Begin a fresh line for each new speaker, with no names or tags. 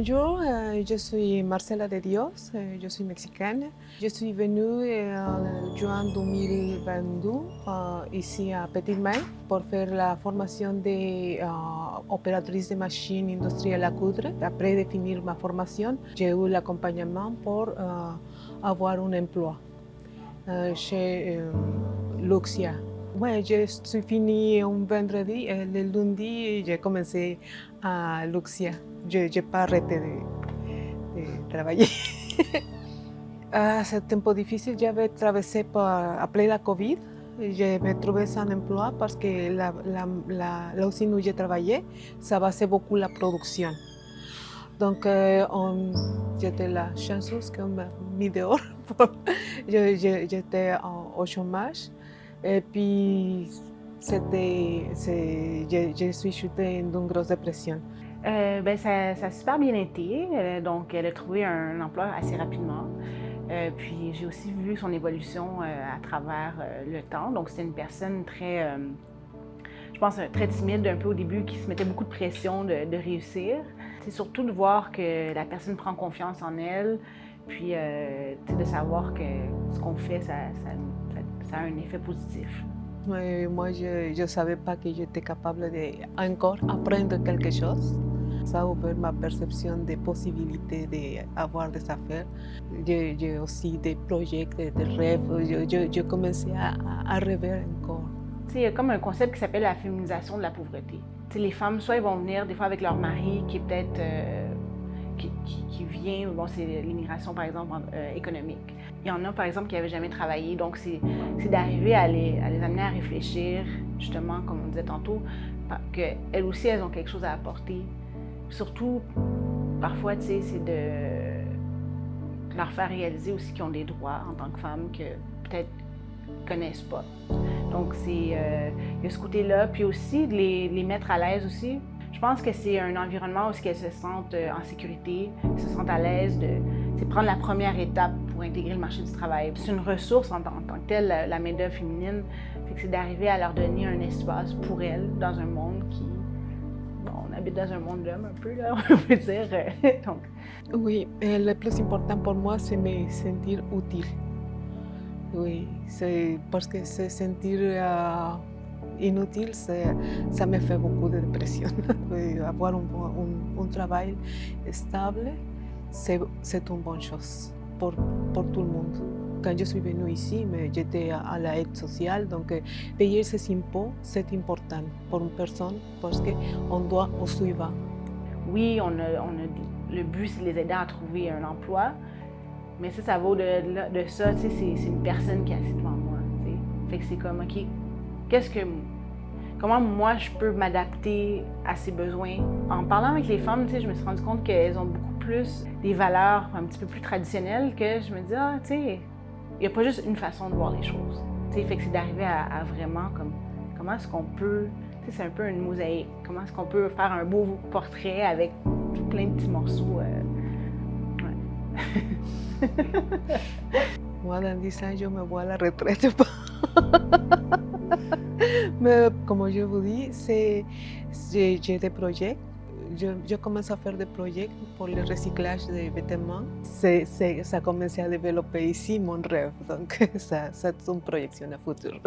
Bonjour, je suis Marcela de Dios, je suis mexicaine. Je suis venue en juin 2022 ici à Petit Main pour faire la formation d'opératrice de machine industrielle à coudre. Après de finir ma formation, j'ai eu l'accompagnement pour avoir un emploi chez Luxia. Ouais, je suis fini un vendredi, le lundi j'ai commencé à Luxia. Je n'ai pas arrêté de travailler. C'est un peu difficile, j'avais traversé après la Covid. Je me trouvais sans emploi parce que l'usine où j'ai travaillé, ça basait beaucoup la production. Donc, j'étais la chanceuse qu'on m'a mis dehors. J'étais au chômage. Et puis, je suis chutée dans une grosse dépression.
Ça a super bien été. Donc, elle a trouvé un emploi assez rapidement. Puis, j'ai aussi vu son évolution à travers le temps. Donc, c'était une personne très, je pense, très timide un peu au début, qui se mettait beaucoup de pression de réussir. C'est surtout de voir que la personne prend confiance en elle, puis de savoir que ce qu'on fait, ça a un effet positif.
Moi, je ne savais pas que j'étais capable d'encore apprendre quelque chose. Ça a ouvert ma perception des possibilités d'avoir des affaires. J'ai aussi des projets, des rêves. Je commençais à rêver encore.
Il y a comme un concept qui s'appelle la féminisation de la pauvreté. Les femmes, soit elles vont venir des fois avec leur mari qui est peut-être qui vient, bon, c'est l'immigration par exemple économique. Il y en a par exemple qui n'avaient jamais travaillé, donc c'est d'arriver à les amener à réfléchir, justement, comme on disait tantôt, qu'elles aussi, elles ont quelque chose à apporter. Surtout, parfois, c'est de leur faire réaliser aussi qu'ils ont des droits en tant que femmes que peut-être ne connaissent pas. Donc, il y a ce côté-là, puis aussi de les mettre à l'aise aussi. Je pense que c'est un environnement où elles se sentent en sécurité, se sentent à l'aise, c'est prendre la première étape pour intégrer le marché du travail. C'est une ressource en tant que telle, la main-d'œuvre féminine. Fait que c'est d'arriver à leur donner un espace pour elles dans un monde qui... Bon, on habite dans un monde d'hommes un peu, là, on peut dire. Donc...
Oui, le plus important pour moi, c'est me sentir utile. Oui, c'est parce que se sentir inutile, ça me fait beaucoup de dépression. Avoir un travail stable, c'est une bonne chose pour tout le monde. Quand je suis venue ici, j'étais à l'aide sociale, donc payer ses impôts, c'est important pour une personne parce qu'on doit poursuivre.
Oui, le but, c'est de les aider à trouver un emploi, mais ça va au-delà de ça, c'est une personne qui est assise devant moi. T'sais. Fait que c'est comme, OK, comment moi je peux m'adapter à ses besoins? En parlant avec les femmes, je me suis rendu compte qu'elles ont beaucoup plus des valeurs un petit peu plus traditionnelles que je me dis, il n'y a pas juste une façon de voir les choses. Fait que c'est d'arriver à vraiment, comment est-ce qu'on peut, c'est un peu une mosaïque, comment est-ce qu'on peut faire un beau portrait avec plein de petits morceaux.
Moi, dans 10 ans, je me vois à la retraite. Mais comme je vous dis, j'ai des projets. Je commence à faire des projets pour le recyclage des vêtements. Ça a commencé à développer ici mon rêve. Donc, ça c'est une projection à futur.